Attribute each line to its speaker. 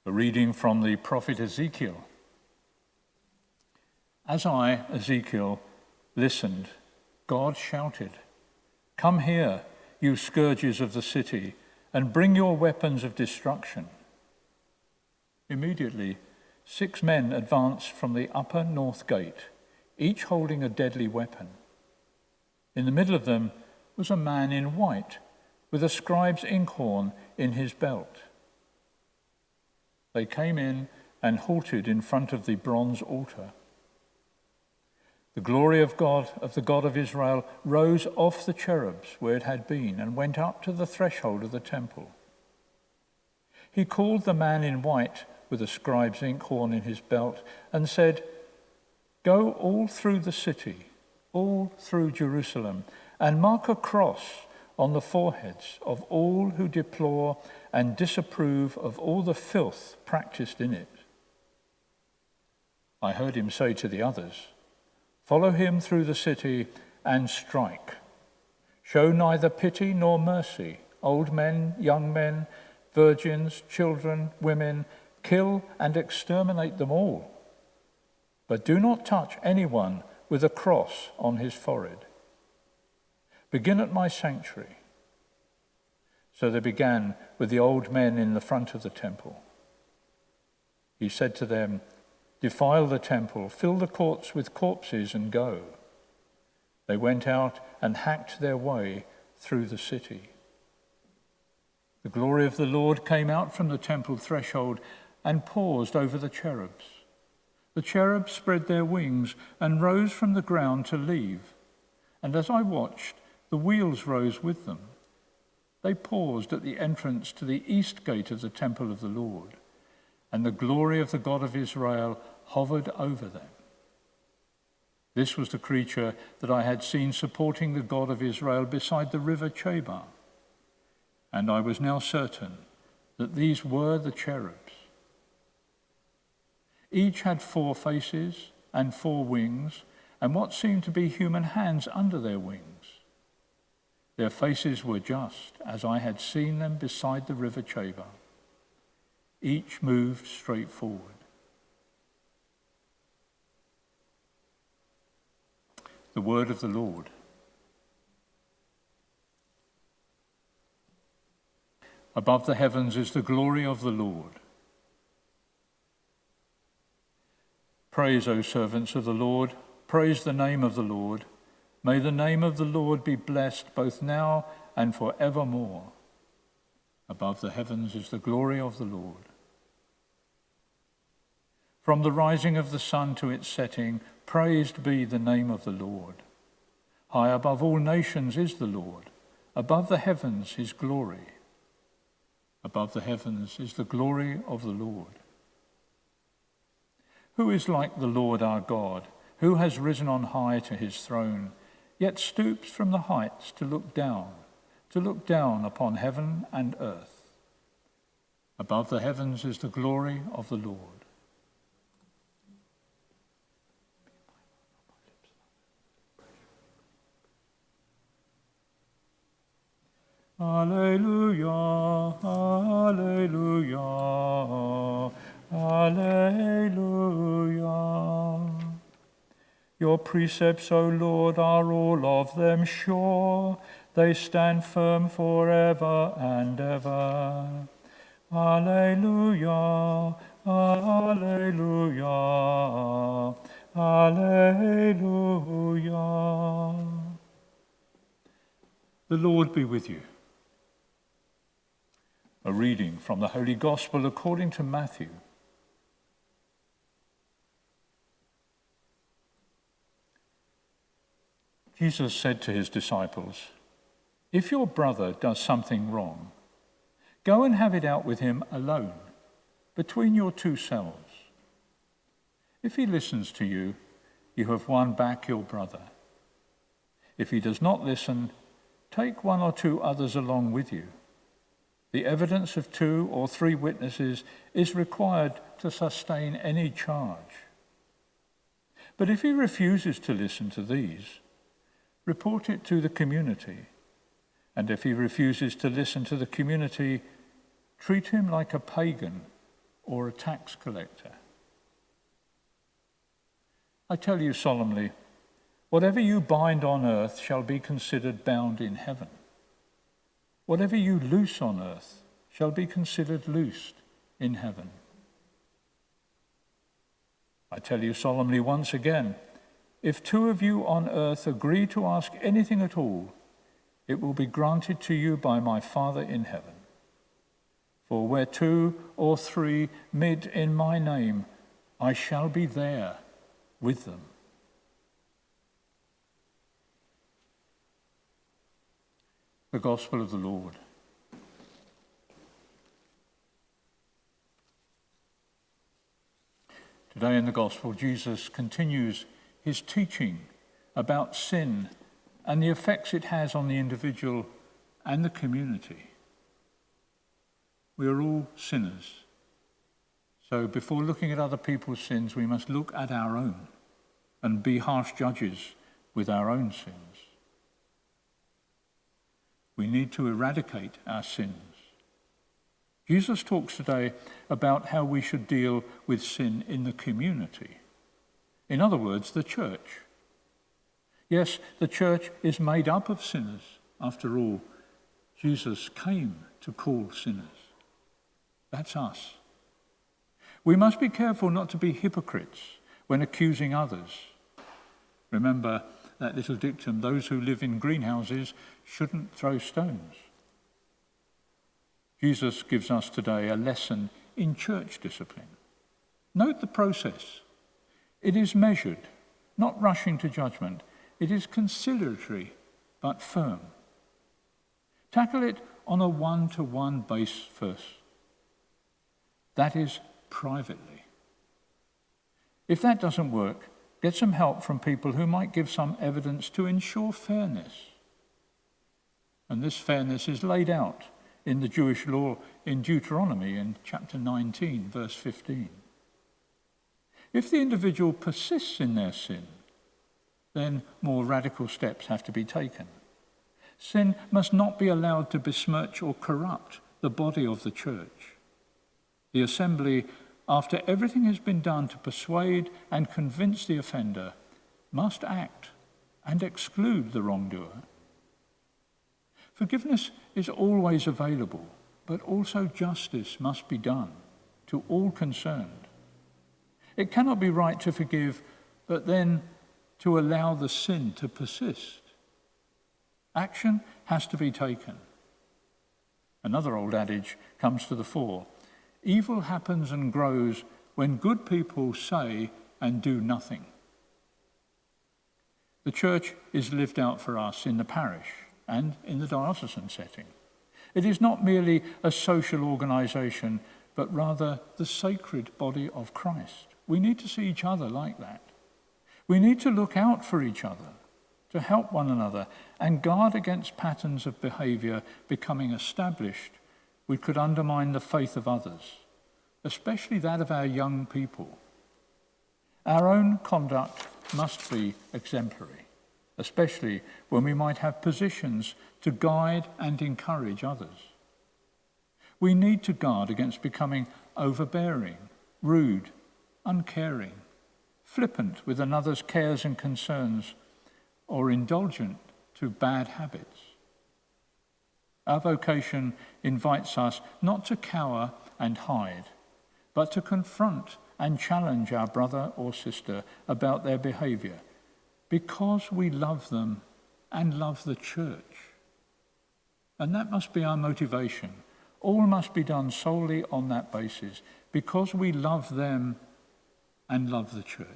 Speaker 1: A reading from the prophet Ezekiel. As I, Ezekiel, listened, God shouted, "Come here, you scourges of the city, and bring your weapons of destruction." Immediately, 6 men advanced from the upper north gate, each holding a deadly weapon. In the middle of them was a man in white, with a scribe's inkhorn in his belt. They came in and halted in front of the bronze altar. The glory of God, of the God of Israel, rose off the cherubs where it had been and went up to the threshold of the temple. He called the man in white with a scribe's inkhorn in his belt and said, "Go all through the city, all through Jerusalem, and mark a cross on the foreheads of all who deplore and disapprove of all the filth practiced in it." I heard him say to the others, "Follow him through the city and strike. Show neither pity nor mercy, old men, young men, virgins, children, women, kill and exterminate them all. But do not touch anyone with a cross on his forehead. Begin at my sanctuary." So they began with the old men in the front of the temple. He said to them, "Defile the temple, fill the courts with corpses, and go." They went out and hacked their way through the city. The glory of the Lord came out from the temple threshold and paused over the cherubs. The cherubs spread their wings and rose from the ground to leave. And as I watched, the wheels rose with them. They paused at the entrance to the east gate of the temple of the Lord, and the glory of the God of Israel hovered over them. This was the creature that I had seen supporting the God of Israel beside the river Chebar. And I was now certain that these were the cherubs. Each had 4 faces and 4 wings, and what seemed to be human hands under their wings. Their faces were just as I had seen them beside the river Chebar. Each moved straight forward. The word of the Lord. Above the heavens is the glory of the Lord. Praise, O servants of the Lord. Praise the name of the Lord. May the name of the Lord be blessed both now and forevermore. Above the heavens is the glory of the Lord. From the rising of the sun to its setting, praised be the name of the Lord. High above all nations is the Lord. Above the heavens his glory. Above the heavens is the glory of the Lord. Who is like the Lord our God, who has risen on high to his throne, yet stoops from the heights to look down upon heaven and earth? Above the heavens is the glory of the Lord. Alleluia, alleluia, alleluia. Your precepts, O Lord, are all of them sure. They stand firm forever and ever. Alleluia, alleluia, alleluia. The Lord be with you. A reading from the Holy Gospel according to Matthew. Jesus said to his disciples, "If your brother does something wrong, go and have it out with him alone, between your 2 selves. If he listens to you, you have won back your brother. If he does not listen, take 1 or 2 others along with you. The evidence of 2 or 3 witnesses is required to sustain any charge. But if he refuses to listen to these, report it to the community. And if he refuses to listen to the community, treat him like a pagan or a tax collector. I tell you solemnly, whatever you bind on earth shall be considered bound in heaven. Whatever you loose on earth shall be considered loosed in heaven. I tell you solemnly once again, if two of you on earth agree to ask anything at all, it will be granted to you by my Father in heaven. For where 2 or 3 meet in my name, I shall be there with them. The Gospel of the Lord. Today in the Gospel, Jesus continues his teaching about sin and the effects it has on the individual and the community. We are all sinners. So before looking at other people's sins, we must look at our own and be harsh judges with our own sins. We need to eradicate our sins. Jesus talks today about how we should deal with sin in the community. In other words, the church. Yes, the church is made up of sinners. After all, Jesus came to call sinners. That's us. We must be careful not to be hypocrites when accusing others. Remember that little dictum, those who live in greenhouses shouldn't throw stones. Jesus gives us today a lesson in church discipline. Note the process. It is measured, not rushing to judgment. It is conciliatory, but firm. Tackle it on a one-to-one base first. That is privately. If that doesn't work, get some help from people who might give some evidence to ensure fairness. And this fairness is laid out in the Jewish law in Deuteronomy in chapter 19, verse 15. If the individual persists in their sin, then more radical steps have to be taken. Sin must not be allowed to besmirch or corrupt the body of the church. The assembly, after everything has been done to persuade and convince the offender, must act and exclude the wrongdoer. Forgiveness is always available, but also justice must be done to all concerned. It cannot be right to forgive, but then to allow the sin to persist. Action has to be taken. Another old adage comes to the fore. Evil happens and grows when good people say and do nothing. The church is lived out for us in the parish and in the diocesan setting. It is not merely a social organisation, but rather the sacred body of Christ. We need to see each other like that. We need to look out for each other, to help one another, and guard against patterns of behaviour becoming established which could undermine the faith of others, especially that of our young people. Our own conduct must be exemplary, especially when we might have positions to guide and encourage others. We need to guard against becoming overbearing, rude, uncaring, flippant with another's cares and concerns, or indulgent to bad habits. Our vocation invites us not to cower and hide, but to confront and challenge our brother or sister about their behaviour, because we love them and love the church. And that must be our motivation. All must be done solely on that basis, because we love them and love the church.